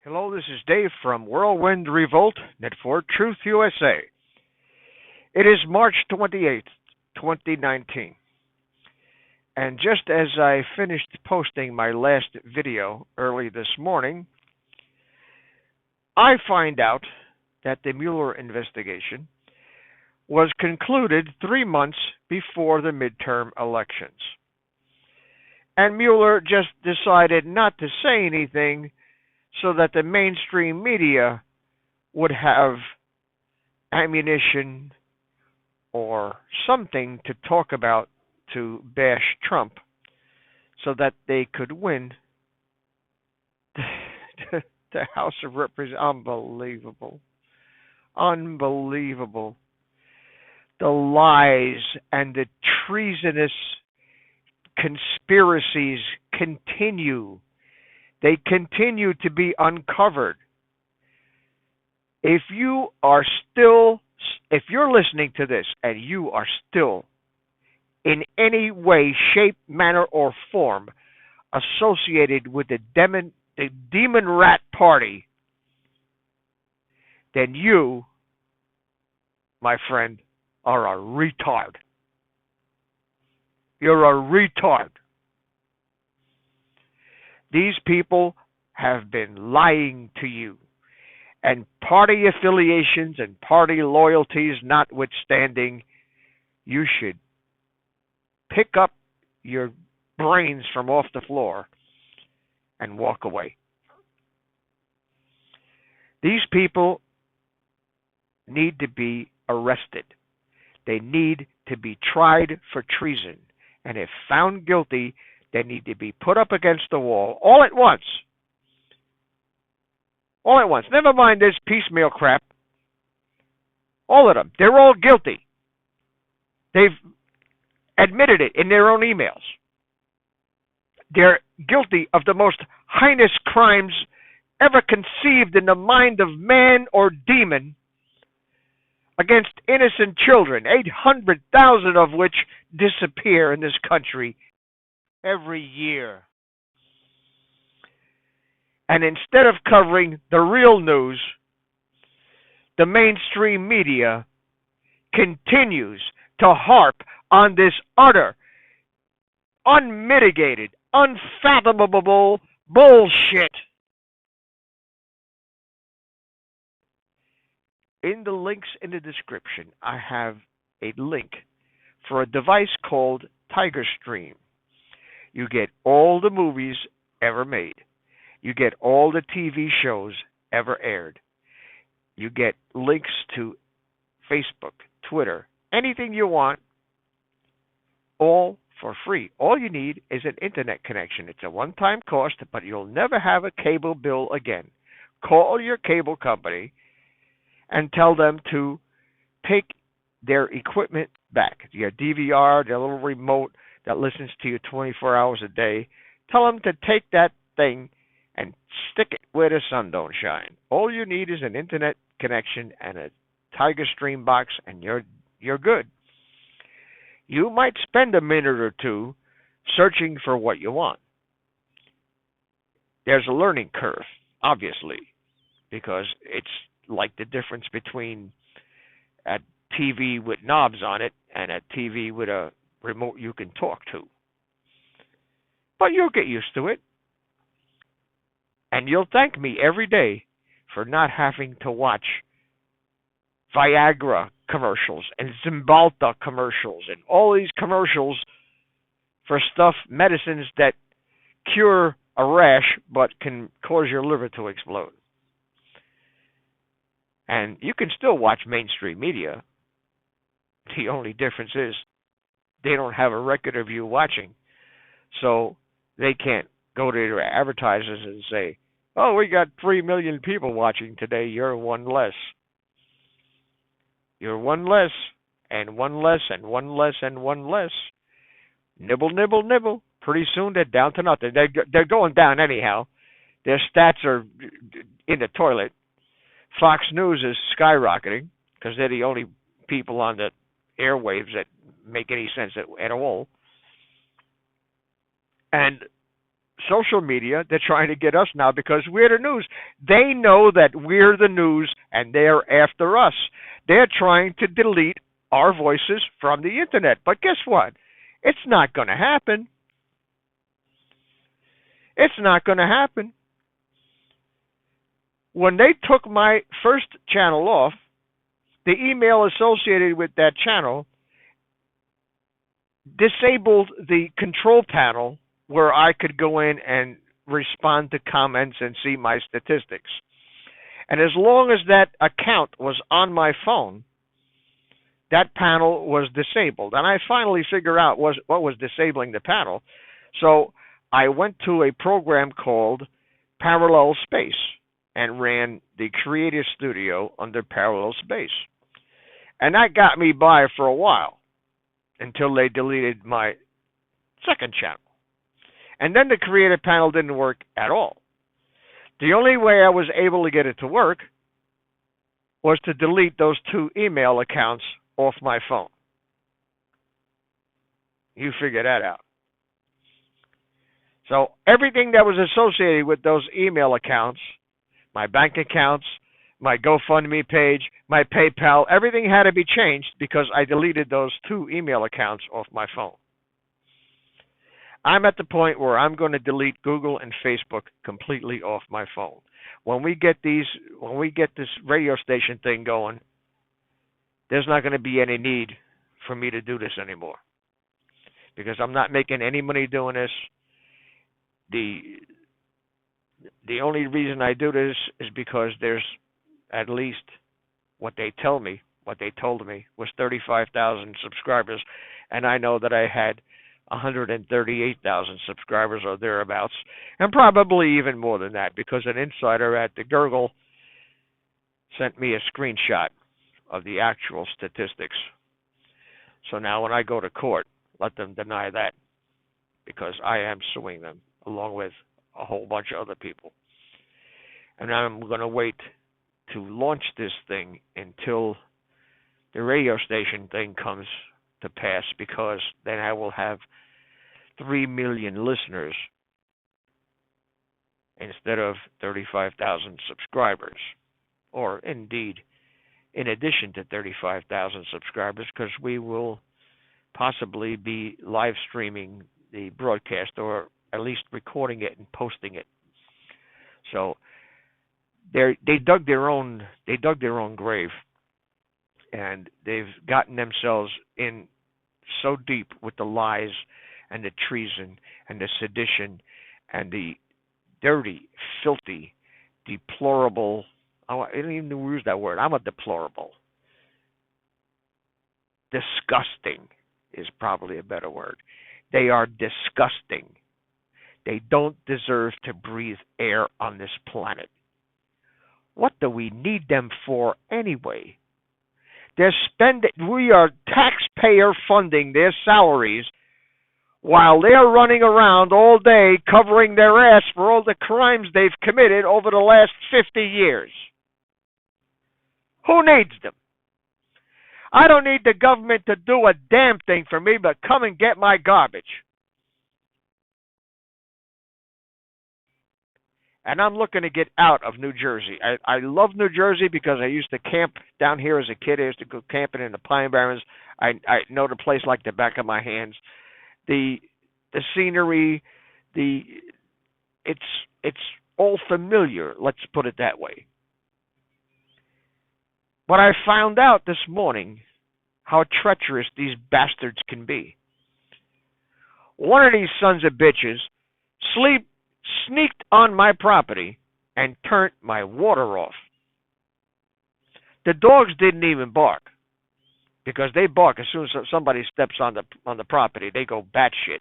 Hello, this is Dave from Whirlwind, Revolt, Net for Truth USA. It is March 28th, 2019. And just as I finished posting my last video early this morning, I find out that the Mueller investigation was concluded 3 months before the midterm elections. And Mueller just decided not to say anything so that the mainstream media would have ammunition or something to talk about to bash Trump so that they could win the House of Representatives. Unbelievable. Unbelievable. The lies and the treasonous conspiracies continue. They continue to be uncovered. If you're listening to this and you are still in any way, shape, manner, or form associated with the demon rat party, then you, my friend, are a retard. You're a retard. These people have been lying to you, and party affiliations and party loyalties notwithstanding, you should pick up your brains from off the floor and walk away. These people need to be arrested. They need to be tried for treason, and if found guilty, they need to be put up against the wall all at once. All at once. Never mind this piecemeal crap. All of them. They're all guilty. They've admitted it in their own emails. They're guilty of the most heinous crimes ever conceived in the mind of man or demon against innocent children, 800,000 of which disappear in this country every year. And instead of covering the real news, the mainstream media continues to harp on this utter, unmitigated, unfathomable bullshit. In the links in the description, I have a link for a device called TigerStream. You get all the movies ever made. You get all the TV shows ever aired. You get links to Facebook, Twitter, anything you want, all for free. All you need is an internet connection. It's a one-time cost, but you'll never have a cable bill again. Call your cable company and tell them to take their equipment back. Your DVR, their little remote that listens to you 24 hours a day. Tell them to take that thing and stick it where the sun don't shine. All you need is an internet connection and a TigerStream box, and you're good. You might spend a minute or two searching for what you want. There's a learning curve, obviously, because it's like the difference between a TV with knobs on it and a TV with a remote you can talk to. But you'll get used to it. And you'll thank me every day for not having to watch Viagra commercials and Zymbalta commercials and all these commercials for medicines that cure a rash but can cause your liver to explode. And you can still watch mainstream media. The only difference is they don't have a record of you watching. So they can't go to their advertisers and say, oh, we got 3 million people watching today. You're one less. You're one less, and one less, and one less, and one less. Nibble, nibble, nibble. Pretty soon they're down to nothing. They're going down anyhow. Their stats are in the toilet. Fox News is skyrocketing because they're the only people on the airwaves that make any sense at all. And social media. They're trying to get us now because we're the news. They know that we're the news and they're after us. They're trying to delete our voices from the internet. But guess what? It's not going to happen. It's not going to happen. When they took my first channel off, the email associated with that channel disabled the control panel where I could go in and respond to comments and see my statistics. And as long as that account was on my phone, that panel was disabled. And I finally figured out what was disabling the panel. So I went to a program called Parallel Space and ran the Creative Studio under Parallel Space. And that got me by for a while until they deleted my second channel. And then the Creative panel didn't work at all. The only way I was able to get it to work was to delete those 2 email accounts off my phone. You figure that out. So everything that was associated with those email accounts, my bank accounts, my GoFundMe page, my PayPal, everything had to be changed because I deleted those 2 email accounts off my phone. I'm at the point where I'm going to delete Google and Facebook completely off my phone. When we get this radio station thing going, there's not going to be any need for me to do this anymore because I'm not making any money doing this. The only reason I do this is because there's at least what they told me was 35,000 subscribers, and I know that I had 138,000 subscribers or thereabouts, and probably even more than that because an insider at the Gurgle sent me a screenshot of the actual statistics. So now when I go to court, let them deny that because I am suing them along with a whole bunch of other people. And I'm going to wait to launch this thing until the radio station thing comes to pass because then I will have 3 million listeners instead of 35,000 subscribers. Or indeed, in addition to 35,000 subscribers, because we will possibly be live streaming the broadcast or at least recording it and posting it. So they dug their own grave, and they've gotten themselves in so deep with the lies and the treason and the sedition and the dirty, filthy, deplorable. I don't even use that word. I'm a deplorable. Disgusting is probably a better word. They are disgusting. They don't deserve to breathe air on this planet. What do we need them for anyway? We are taxpayer funding their salaries while they're running around all day covering their ass for all the crimes they've committed over the last 50 years. Who needs them? I don't need the government to do a damn thing for me but come and get my garbage. And I'm looking to get out of New Jersey. I love New Jersey because I used to camp down here as a kid. I used to go camping in the Pine Barrens. I know the place like the back of my hands. The scenery, it's all familiar. Let's put it that way. But I found out this morning how treacherous these bastards can be. One of these sons of bitches sneaked on my property and turned my water off. The dogs didn't even bark because they bark as soon as somebody steps on the property. They go batshit.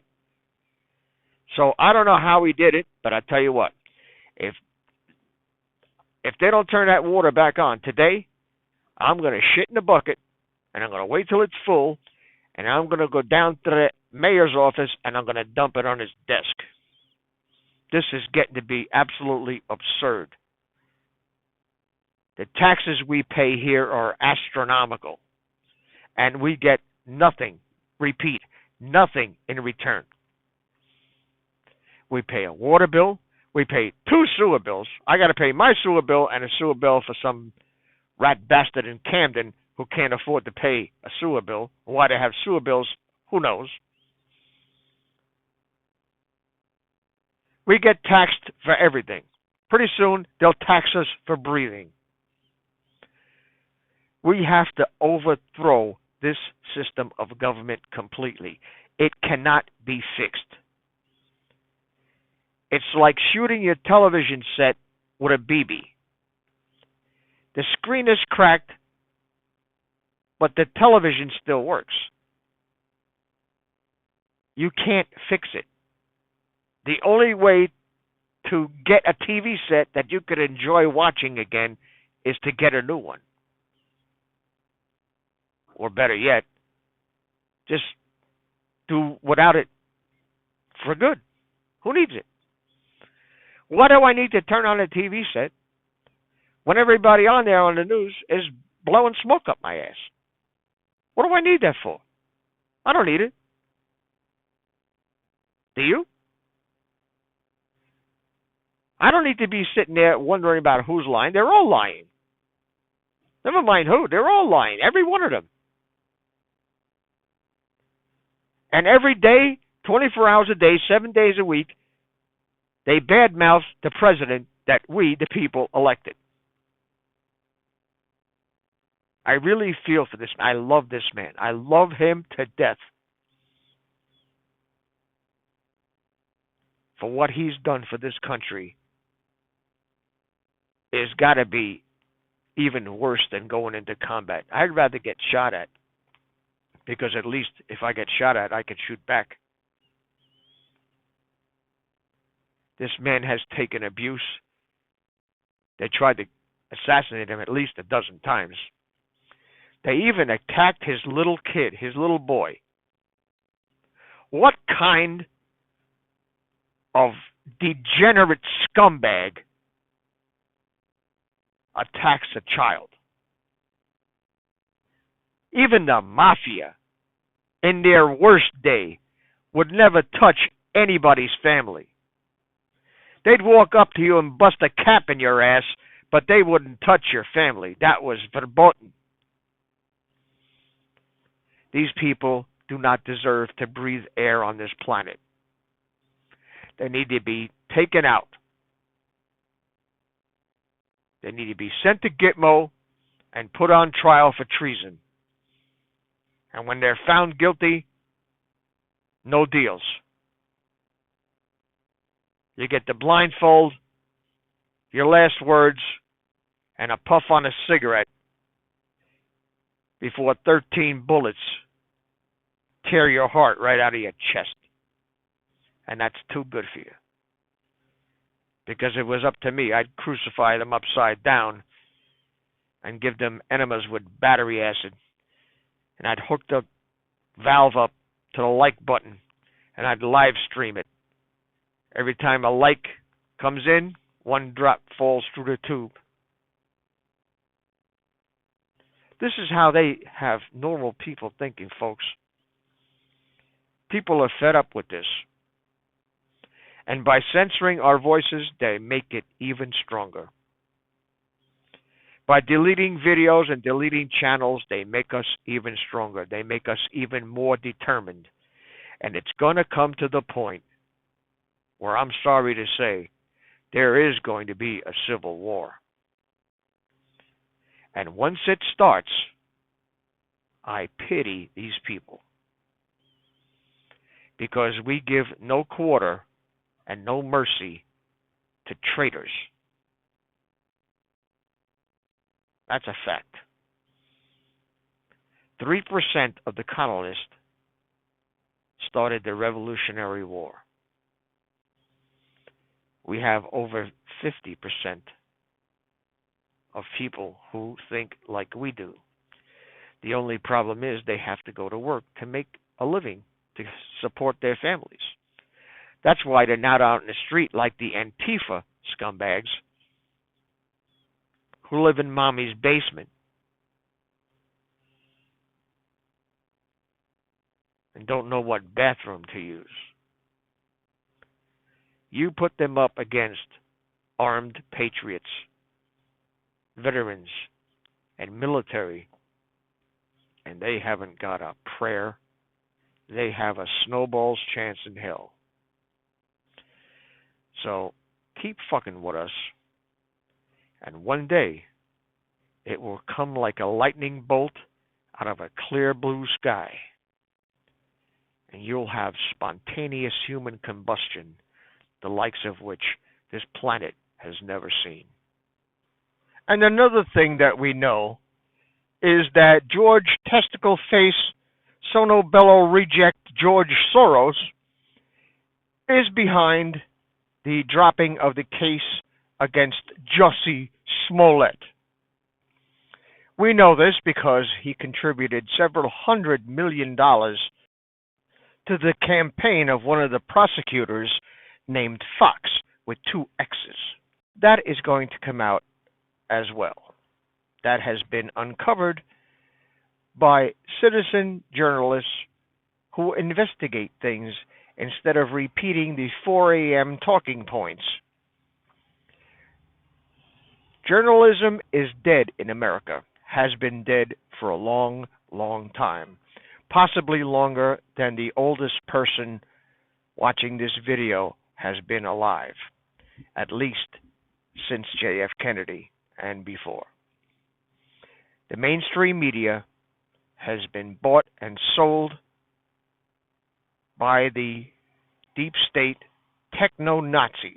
So I don't know how he did it, but I tell you what, if they don't turn that water back on today, I'm going to shit in the bucket, and I'm going to wait till it's full, and I'm going to go down to the mayor's office, and I'm going to dump it on his desk. This is getting to be absolutely absurd. The taxes we pay here are astronomical, and we get nothing, repeat, nothing in return. We pay a water bill. We pay 2 sewer bills. I got to pay my sewer bill and a sewer bill for some rat bastard in Camden who can't afford to pay a sewer bill. Why they have sewer bills, who knows? We get taxed for everything. Pretty soon, they'll tax us for breathing. We have to overthrow this system of government completely. It cannot be fixed. It's like shooting your television set with a BB. The screen is cracked, but the television still works. You can't fix it. The only way to get a TV set that you could enjoy watching again is to get a new one. Or better yet, just do without it for good. Who needs it? Why do I need to turn on a TV set when everybody on there on the news is blowing smoke up my ass? What do I need that for? I don't need it. Do you? I don't need to be sitting there wondering about who's lying. They're all lying. Never mind who. They're all lying. Every one of them. And every day, 24 hours a day, 7 days a week, they badmouth the president that we, the people, elected. I really feel for this man. I love this man. I love him to death for what he's done for this country. It's got to be even worse than going into combat. I'd rather get shot at, because at least if I get shot at, I can shoot back. This man has taken abuse. They tried to assassinate him at least a dozen times. They even attacked his little kid, his little boy. What kind of degenerate scumbag attacks a child? Even the mafia, in their worst day, would never touch anybody's family. They'd walk up to you and bust a cap in your ass, but they wouldn't touch your family. That was verboten. These people do not deserve to breathe air on this planet. They need to be taken out. They need to be sent to Gitmo and put on trial for treason. And when they're found guilty, no deals. You get the blindfold, your last words, and a puff on a cigarette before 13 bullets tear your heart right out of your chest. And that's too good for you. Because if it was up to me, I'd crucify them upside down and give them enemas with battery acid. And I'd hook the valve up to the like button, and I'd live stream it. Every time a like comes in, 1 drop falls through the tube. This is how they have normal people thinking, folks. People are fed up with this. And by censoring our voices, they make it even stronger. By deleting videos and deleting channels, they make us even stronger. They make us even more determined. And it's going to come to the point where, I'm sorry to say, there is going to be a civil war. And once it starts, I pity these people. Because we give no quarter and no mercy to traitors. That's a fact. 3% of the colonists started the Revolutionary War. We have over 50% of people who think like we do. The only problem is they have to go to work to make a living, to support their families. That's why they're not out in the street like the Antifa scumbags who live in mommy's basement and don't know what bathroom to use. You put them up against armed patriots, veterans, and military, and they haven't got a prayer. They have a snowball's chance in hell. So keep fucking with us, and one day it will come like a lightning bolt out of a clear blue sky, and you'll have spontaneous human combustion, the likes of which this planet has never seen. And another thing that we know is that George Testicle Face Sono Bello reject George Soros is behind the dropping of the case against Jussie Smollett. We know this because he contributed several $100 million to the campaign of one of the prosecutors named Fox with 2 X's. That is going to come out as well. That has been uncovered by citizen journalists who investigate things instead of repeating the 4 a.m. talking points. Journalism is dead in America, has been dead for a long, long time, possibly longer than the oldest person watching this video has been alive, at least since J.F. Kennedy and before. The mainstream media has been bought and sold by the deep state Techno-Nazis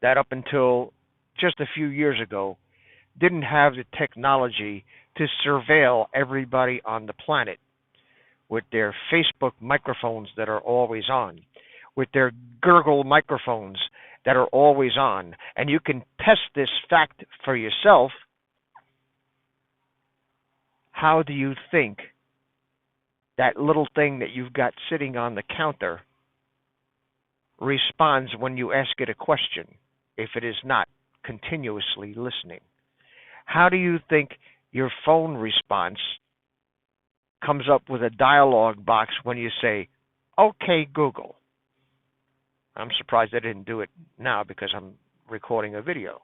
that up until just a few years ago didn't have the technology to surveil everybody on the planet with their Facebook microphones that are always on, with their gurgle microphones that are always on. And you can test this fact for yourself. How do you think that little thing that you've got sitting on the counter responds when you ask it a question if it is not continuously listening? How do you think your phone response comes up with a dialog box when you say, "Okay, Google"? I'm surprised I didn't do it now because I'm recording a video.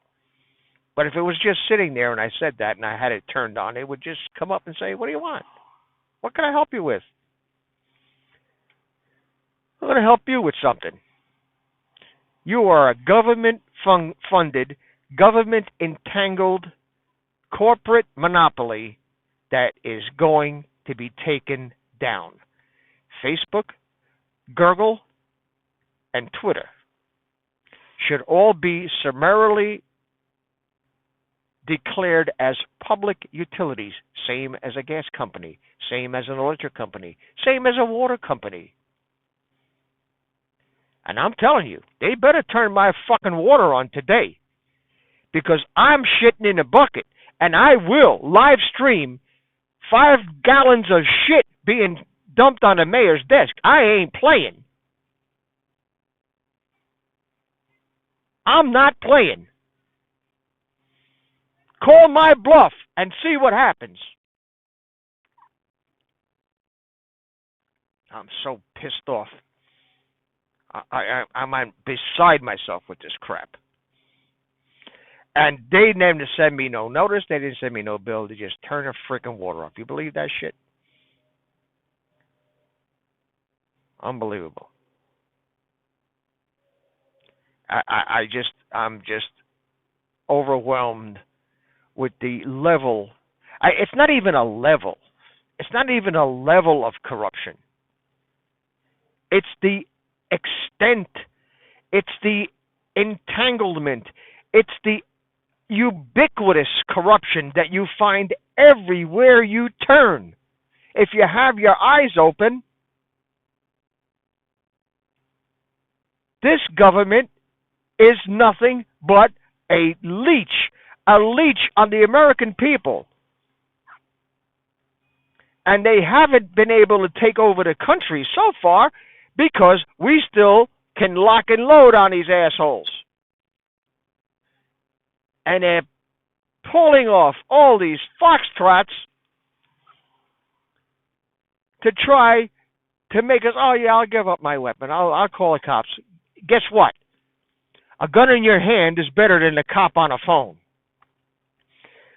But if it was just sitting there and I said that and I had it turned on, it would just come up and say, "What do you want? What can I help you with?" I'm going to help you with something. You are a government-funded, government-entangled corporate monopoly that is going to be taken down. Facebook, Google, and Twitter should all be summarily declared as public utilities, same as a gas company, same as an electric company, same as a water company. And I'm telling you, they better turn my fucking water on today, because I'm shitting in a bucket, and I will live stream 5 gallons of shit being dumped on the mayor's desk. I ain't playing. I'm not playing. Call my bluff and see what happens. I'm so pissed off. I'm beside myself with this crap. And they didn't send me no notice. They didn't send me no bill. They just turn the freaking water off. You believe that shit? Unbelievable. I'm just overwhelmed with the level. It's not even a level. It's not even a level of corruption. It's the extent. It's the entanglement. It's the ubiquitous corruption that you find everywhere you turn. If you have your eyes open, this government is nothing but a leech on the American people. And they haven't been able to take over the country so far because we still can lock and load on these assholes. And they're pulling off all these foxtrots to try to make us, oh yeah, I'll give up my weapon. I'll call the cops. guess what? A gun in your hand is better than a cop on a phone.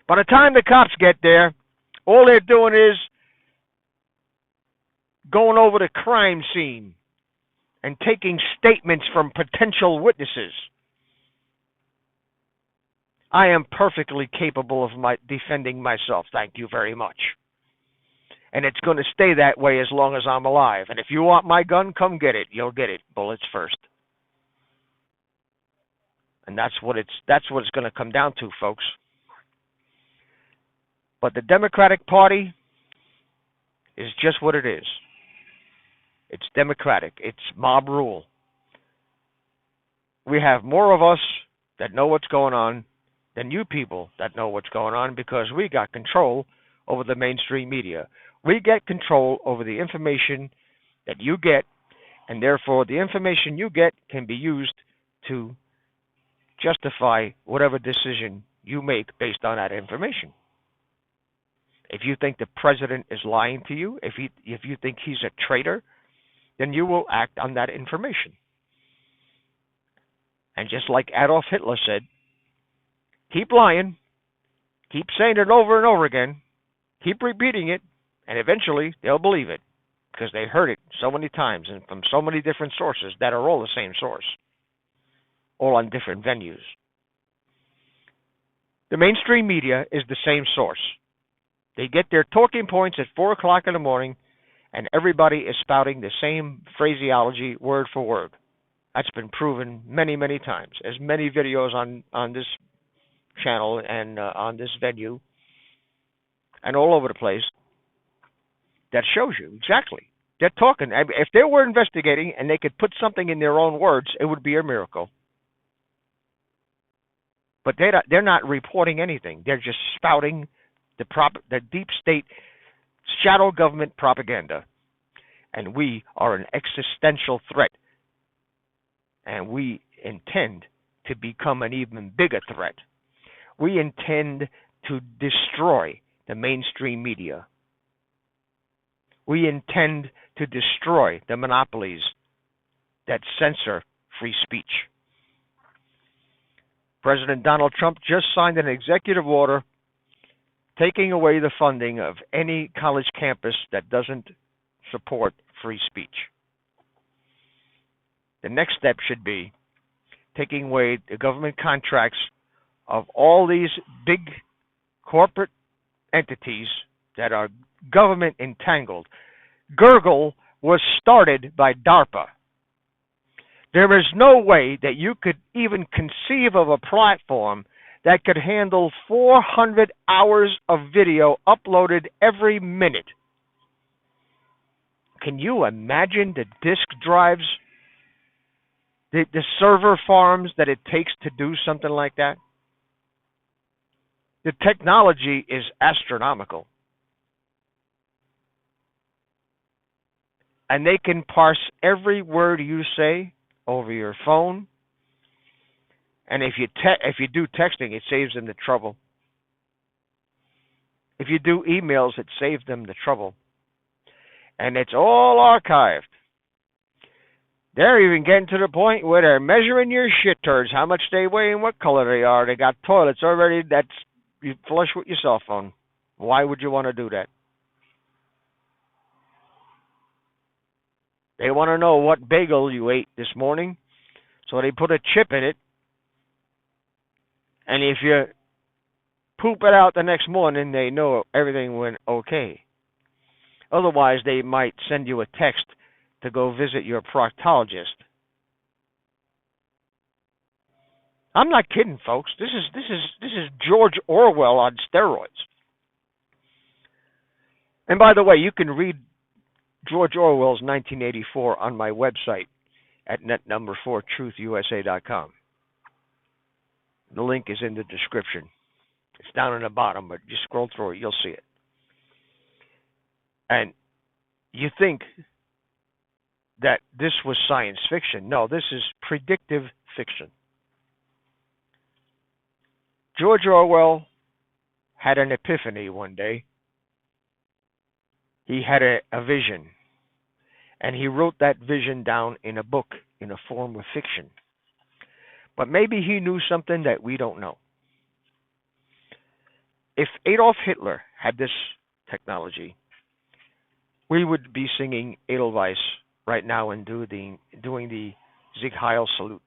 By the time the cops get there, all they're doing is going over the crime scene and taking statements from potential witnesses. I am perfectly capable of defending myself, thank you very much. And it's going to stay that way as long as I'm alive. And if you want my gun, come get it. You'll get it. Bullets first. And that's what it's going to come down to, folks. But the Democratic Party is just what it is. It's democratic. It's mob rule. We have more of us that know what's going on than you people that know what's going on because we got control over the mainstream media. We get control over the information that you get, and therefore the information you get can be used to justify whatever decision you make based on that information. If you think the president is lying to you, if you think he's a traitor, then you will act on that information. And just like Adolf Hitler said, keep lying, keep saying it over and over again, keep repeating it, and eventually they'll believe it because they heard it so many times and from so many different sources that are all the same source, all on different venues. The mainstream media is the same source. They get their talking points at 4 o'clock in the morning, and everybody is spouting the same phraseology word for word. That's been proven many, many times. There's many videos on this channel and on this venue and all over the place that shows you exactly. They're talking. If they were investigating and they could put something in their own words, it would be a miracle. But they're not reporting anything. They're just spouting the deep state shadow government propaganda. And we are an existential threat. And we intend to become an even bigger threat. We intend to destroy the mainstream media. We intend to destroy the monopolies that censor free speech. President Donald Trump just signed an executive order taking away the funding of any college campus that doesn't support free speech. The next step should be taking away the government contracts of all these big corporate entities that are government entangled. Gurgle was started by DARPA. There is no way that you could even conceive of a platform that could handle 400 hours of video uploaded every minute. Can you imagine the disk drives, the server farms that it takes to do something like that? The technology is astronomical. And they can parse every word you say over your phone. And if you do texting, it saves them the trouble. If you do emails, it saves them the trouble. And it's all archived. They're even getting to the point where they're measuring your shit turds, how much they weigh and what color they are. They got toilets already that you flush with your cell phone. Why would you want to do that? They want to know what bagel you ate this morning, so they put a chip in it. And if you poop it out the next morning, they know everything went okay. Otherwise, they might send you a text to go visit your proctologist. I'm not kidding, folks. This is George Orwell on steroids. And by the way, you can read George Orwell's 1984 on my website at net4truthUSA.com. The link is in the description. It's down in the bottom, but you scroll through it, you'll see it. And you think that this was science fiction. No, this is predictive fiction. George Orwell had an epiphany one day. He had a vision, and he wrote that vision down in a book in a form of fiction. But maybe he knew something that we don't know. If Adolf Hitler had this technology, we would be singing Edelweiss right now and doing the Sieg Heil salute.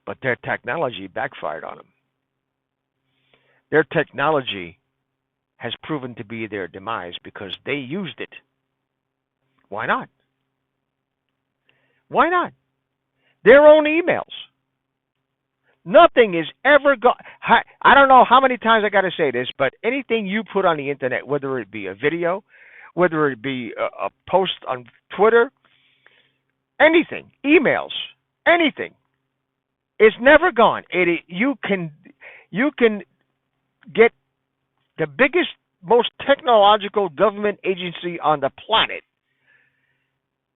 But their technology backfired on them. Their technology has proven to be their demise because they used it. Why not? Why not? Their own emails. Nothing is ever I don't know how many times I got to say this, but anything you put on the internet, whether it be a video, whether it be a post on Twitter, anything, emails, anything, it's never gone. You can get the biggest, most technological government agency on the planet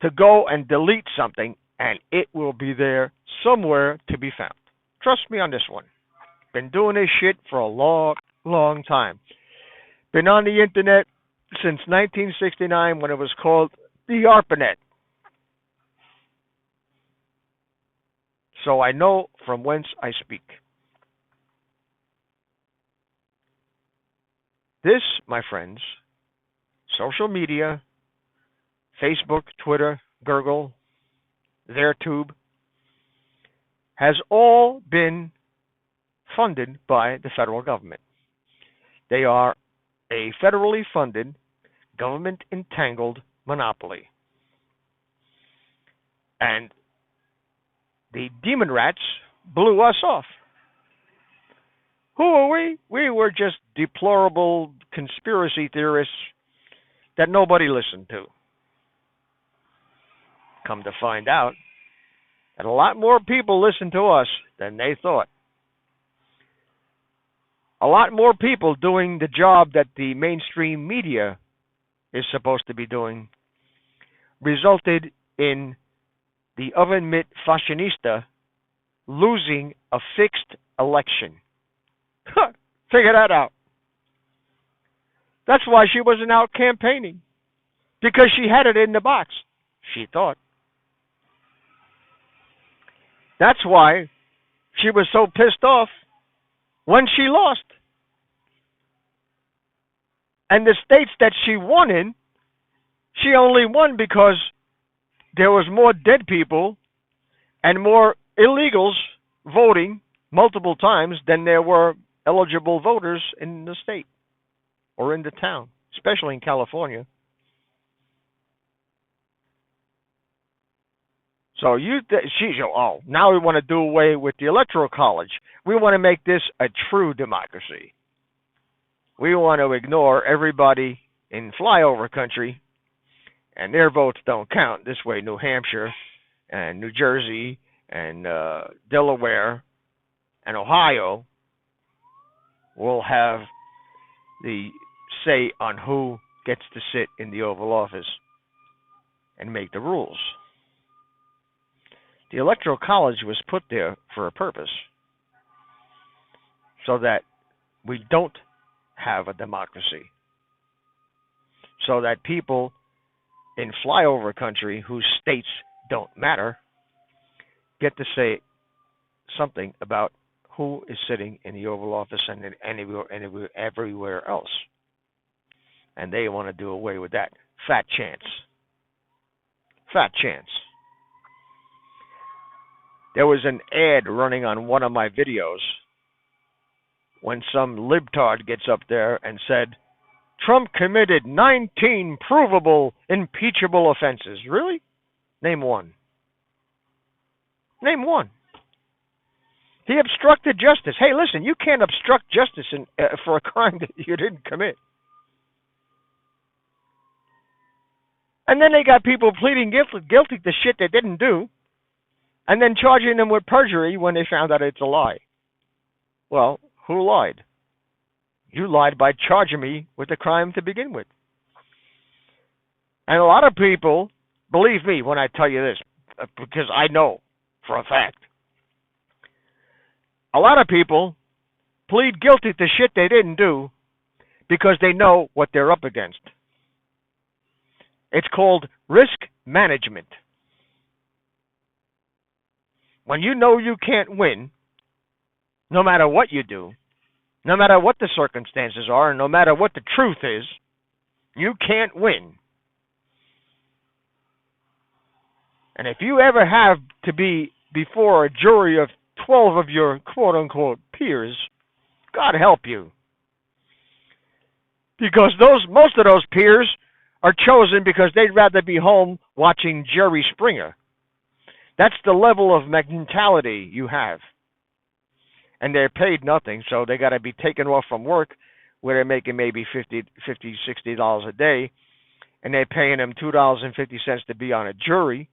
to go and delete something, and it will be there somewhere to be found. Trust me on this one. Been doing this shit for a long, long time. Been on the internet since 1969 when it was called the ARPANET. So I know from whence I speak. This, my friends, social media, Facebook, Twitter, Gurgle, TheirTube, has all been funded by the federal government. They are a federally funded, government-entangled monopoly. And the demon rats blew us off. Who are we? We were just deplorable conspiracy theorists that nobody listened to. Come to find out that a lot more people listen to us than they thought. A lot more people doing the job that the mainstream media is supposed to be doing resulted in the oven mitt fashionista losing a fixed election. Figure that out. That's why she wasn't out campaigning. Because she had it in the box, she thought. That's why she was so pissed off when she lost. And the states that she won in, she only won because there was more dead people and more illegals voting multiple times than there were eligible voters in the state or in the town, especially in California. So now we want to do away with the Electoral College. We want to make this a true democracy. We want to ignore everybody in flyover country, and their votes don't count. This way, New Hampshire and New Jersey and Delaware and Ohio will have the say on who gets to sit in the Oval Office and make the rules. The Electoral College was put there for a purpose, so that we don't have a democracy, so that people in flyover country whose states don't matter get to say something about who is sitting in the Oval Office and everywhere else. And they want to do away with that. Fat chance. Fat chance. There was an ad running on one of my videos when some libtard gets up there and said, Trump committed 19 provable impeachable offenses. Really? Name one. Name one. He obstructed justice. Hey, listen, you can't obstruct justice for a crime that you didn't commit. And then they got people pleading guilty to shit they didn't do, and then charging them with perjury when they found out it's a lie. Well, who lied? You lied by charging me with the crime to begin with. And a lot of people, believe me when I tell you this, because I know for a fact, a lot of people plead guilty to shit they didn't do because they know what they're up against. It's called risk management. When you know you can't win, no matter what you do, no matter what the circumstances are, and no matter what the truth is, you can't win. And if you ever have to be before a jury of 12 of your quote-unquote peers, God help you. Because most of those peers are chosen because they'd rather be home watching Jerry Springer. That's the level of mentality you have. And they're paid nothing, so they got to be taken off from work where they're making maybe $50, $60 a day, and they're paying them $2.50 to be on a jury.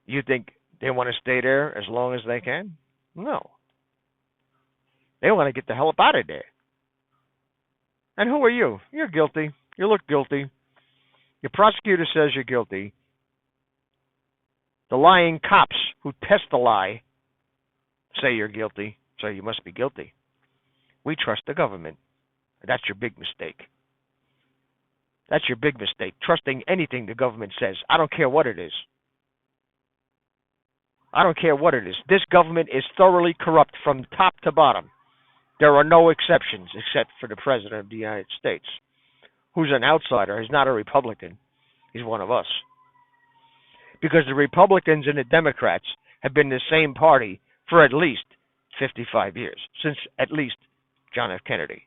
You think they want to stay there as long as they can? No. They want to get the hell up out of there. And who are you? You're guilty. You look guilty. Your prosecutor says you're guilty. The lying cops who test the lie say you're guilty, so you must be guilty. We trust the government. That's your big mistake. That's your big mistake, trusting anything the government says. I don't care what it is. I don't care what it is. This government is thoroughly corrupt from top to bottom. There are no exceptions except for the President of the United States, who's an outsider. He's not a Republican. He's one of us. Because the Republicans and the Democrats have been the same party for at least 55 years, since at least John F. Kennedy.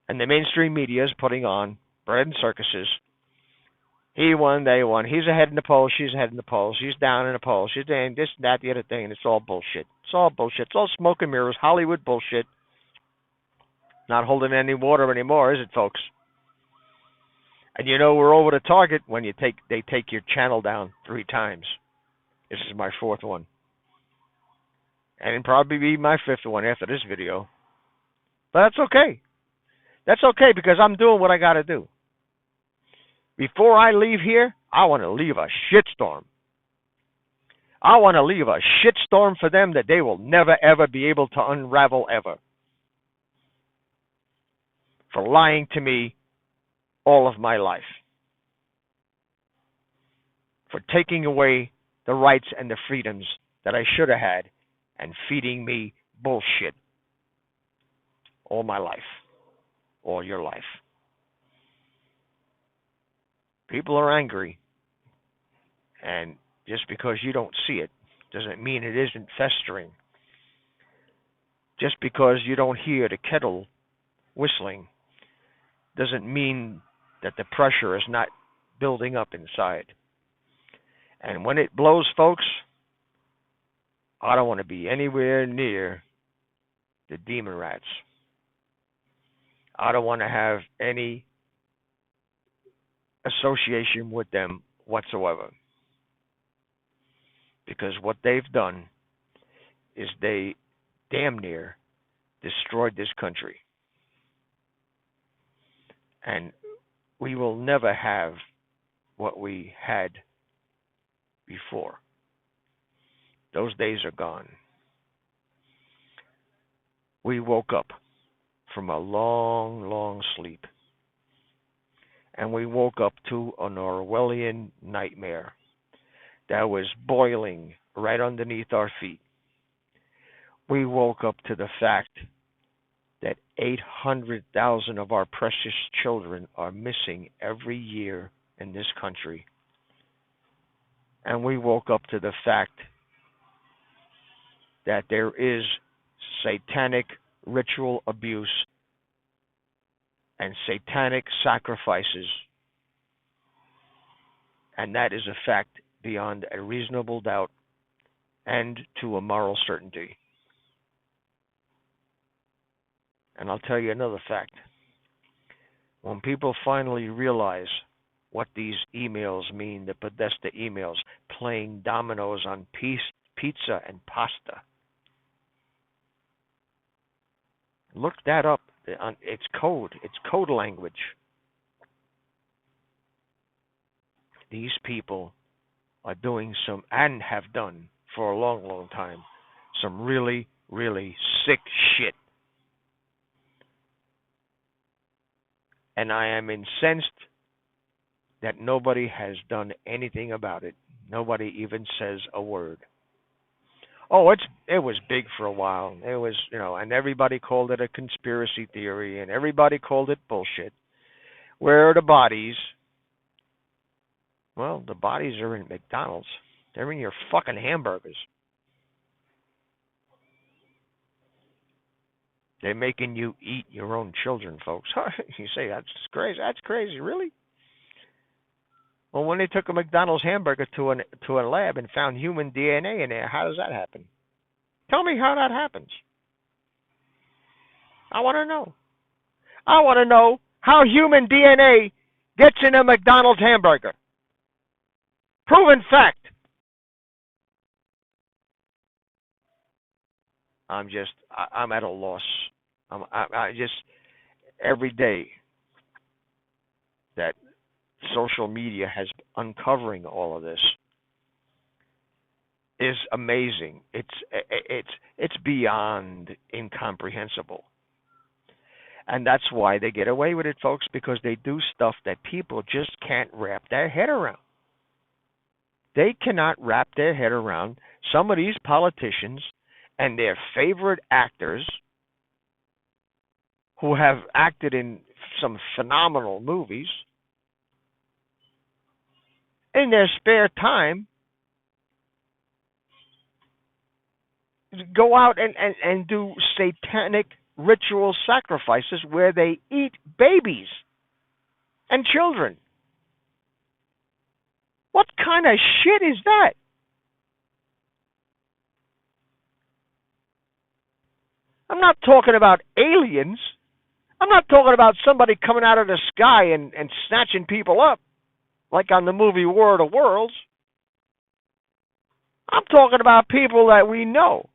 And the mainstream media is putting on bread and circuses. He won, they won. He's ahead in the polls, she's ahead in the polls, she's down in the polls, she's doing this, that, the other thing, and it's all bullshit. It's all bullshit. It's all smoke and mirrors, Hollywood bullshit. Not holding any water anymore, is it, folks? And you know we're over the target when they take your channel down 3 times. This is my 4th one. And it'll probably be my 5th one after this video. But that's okay. That's okay because I'm doing what I got to do. Before I leave here, I want to leave a shitstorm. I want to leave a shitstorm for them that they will never, ever be able to unravel ever. For lying to me all of my life. For taking away the rights and the freedoms that I should have had and feeding me bullshit all my life. All your life. People are angry. And just because you don't see it doesn't mean it isn't festering. Just because you don't hear the kettle whistling doesn't mean that the pressure is not building up inside. And when it blows, folks, I don't want to be anywhere near the demon rats. I don't want to have any association with them whatsoever. Because what they've done is they damn near destroyed this country. And we will never have what we had before. Those days are gone. We woke up from a long, long sleep. And we woke up to an Orwellian nightmare that was boiling right underneath our feet. We woke up to the fact that 800,000 of our precious children are missing every year in this country. And we woke up to the fact that there is satanic ritual abuse and satanic sacrifices. And that is a fact beyond a reasonable doubt and to a moral certainty. And I'll tell you another fact. When people finally realize what these emails mean, the Podesta emails, playing dominoes on pizza and pasta. Look that up. It's code. It's code language. These people are doing some, and have done for a long, long time, some really, really sick shit. And I am incensed that nobody has done anything about it. Nobody even says a word. Oh, it was big for a while. It was, and everybody called it a conspiracy theory, and everybody called it bullshit. Where are the bodies? Well, the bodies are in McDonald's. They're in your fucking hamburgers. They're making you eat your own children, folks. You say that's crazy. That's crazy, really? Well, when they took a McDonald's hamburger to a lab and found human DNA in there, how does that happen? Tell me how that happens. I want to know. I want to know how human DNA gets in a McDonald's hamburger. Proven fact. I'm at a loss. I just, every day that social media has uncovering all of this is amazing. It's beyond incomprehensible. And that's why they get away with it, folks, because they do stuff that people just can't wrap their head around. They cannot wrap their head around some of these politicians and their favorite actors who have acted in some phenomenal movies in their spare time go out and do satanic ritual sacrifices where they eat babies and children. What kind of shit is that? I'm not talking about aliens. I'm not talking about somebody coming out of the sky and snatching people up like on the movie War of the Worlds. I'm talking about people that we know,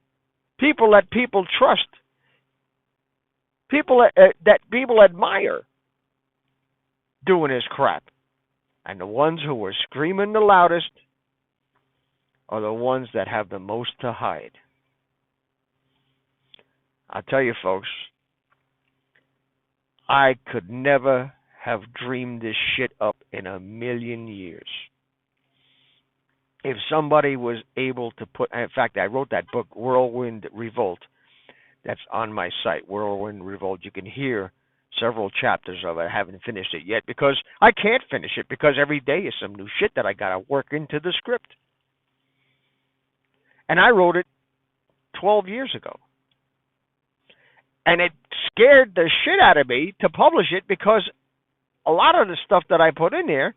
people that people trust, people that people admire doing this crap. And the ones who are screaming the loudest are the ones that have the most to hide. I tell you, folks, I could never have dreamed this shit up in a million years. If somebody was able to put, in fact, I wrote that book, Whirlwind, Revolt, that's on my site, Whirlwind, Revolt. You can hear several chapters of it. I haven't finished it yet because I can't finish it because every day is some new shit that I got to work into the script. And I wrote it 12 years ago. And it scared the shit out of me to publish it because a lot of the stuff that I put in there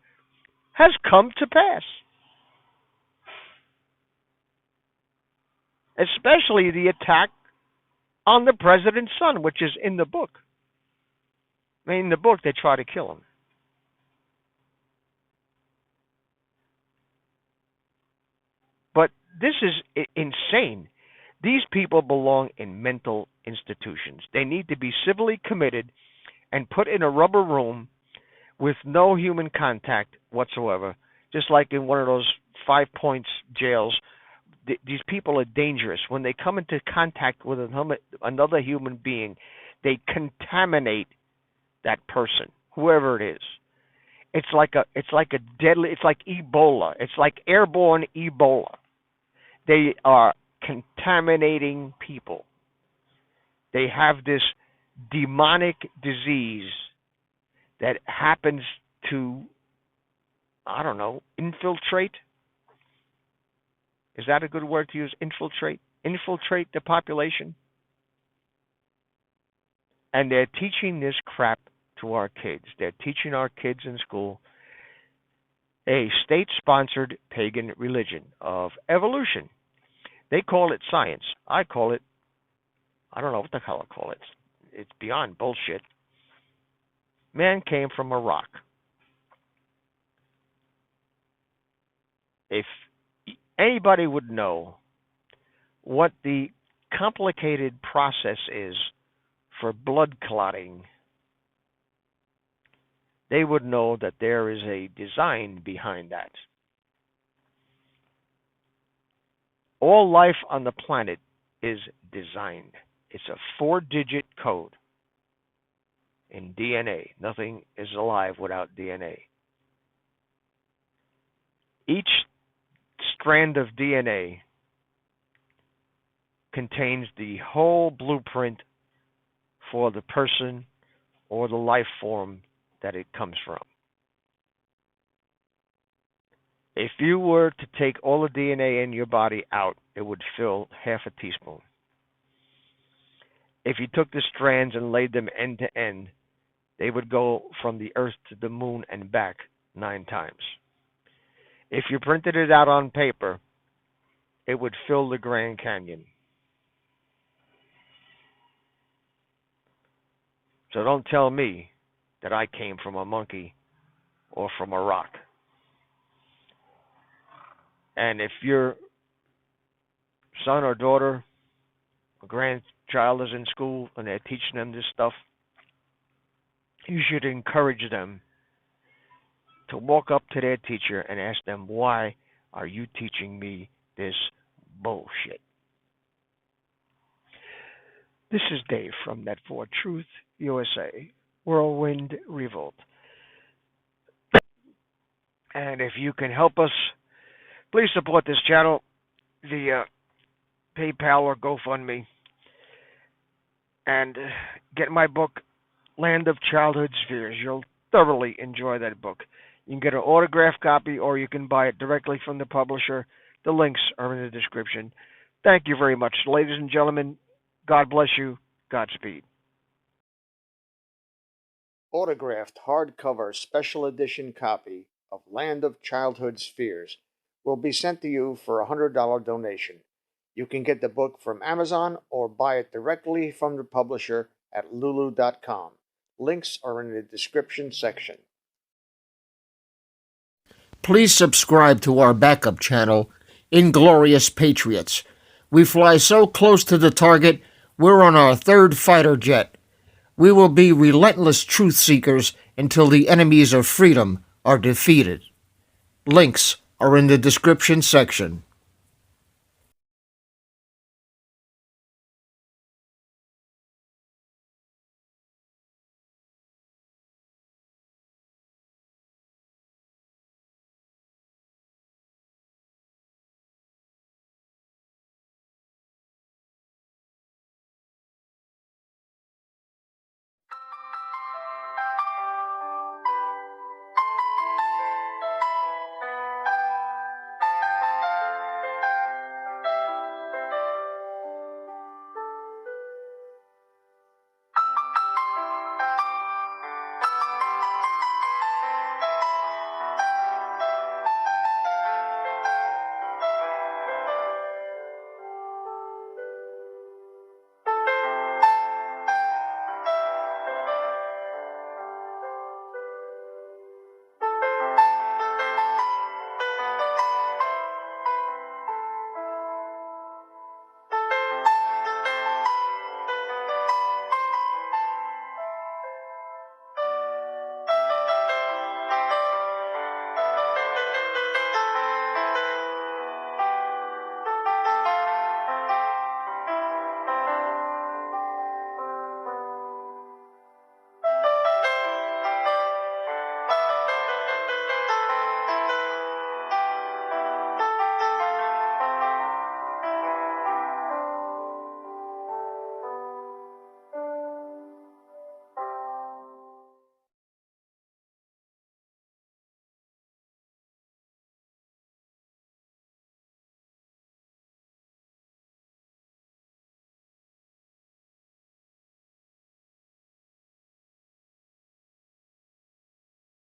has come to pass. Especially the attack on the president's son, which is in the book. I mean, in the book, they try to kill him. But this is insane. These people belong in mental institutions. They need to be civilly committed and put in a rubber room with no human contact whatsoever, just like in one of those 5 points jails. These people are dangerous. When they come into contact with another human being, they contaminate that person, whoever it is. It's like Ebola. It's like airborne Ebola. They are contaminating people. They have this demonic disease that happens to, I don't know, infiltrate. Is that a good word to use? Infiltrate? Infiltrate the population? And they're teaching this crap to our kids. They're teaching our kids in school a state-sponsored pagan religion of evolution. They call it science. I call it, I don't know what the hell I call it. It's beyond bullshit. Man came from a rock. If anybody would know what the complicated process is for blood clotting, they would know that there is a design behind that. All life on the planet is designed. It's a 4-digit code in DNA. Nothing is alive without DNA. Each strand of DNA contains the whole blueprint for the person or the life form that it comes from. If you were to take all the DNA in your body out, it would fill half a teaspoon. If you took the strands and laid them end to end, they would go from the Earth to the Moon and back 9 times. If you printed it out on paper, it would fill the Grand Canyon. So don't tell me that I came from a monkey or from a rock. And if your son or daughter or grandchild is in school and they're teaching them this stuff, you should encourage them to walk up to their teacher and ask them, why are you teaching me this bullshit? This is Dave from Net for Truth USA, Whirlwind, Revolt. And if you can help us, please support this channel via PayPal or GoFundMe. And get my book, Land of Childhood Spheres. You'll thoroughly enjoy that book. You can get an autographed copy or you can buy it directly from the publisher. The links are in the description. Thank you very much, ladies and gentlemen. God bless you. Godspeed. Autographed hardcover special edition copy of Land of Childhood Spheres will be sent to you for a $100 donation. You can get the book from Amazon or buy it directly from the publisher at LuLu.com. Links are in the description section. Please subscribe to our backup channel, Inglorious Patriots. We fly so close to the target, we're on our 3rd fighter jet. We will be relentless truth seekers until the enemies of freedom are defeated. Links are in the description section.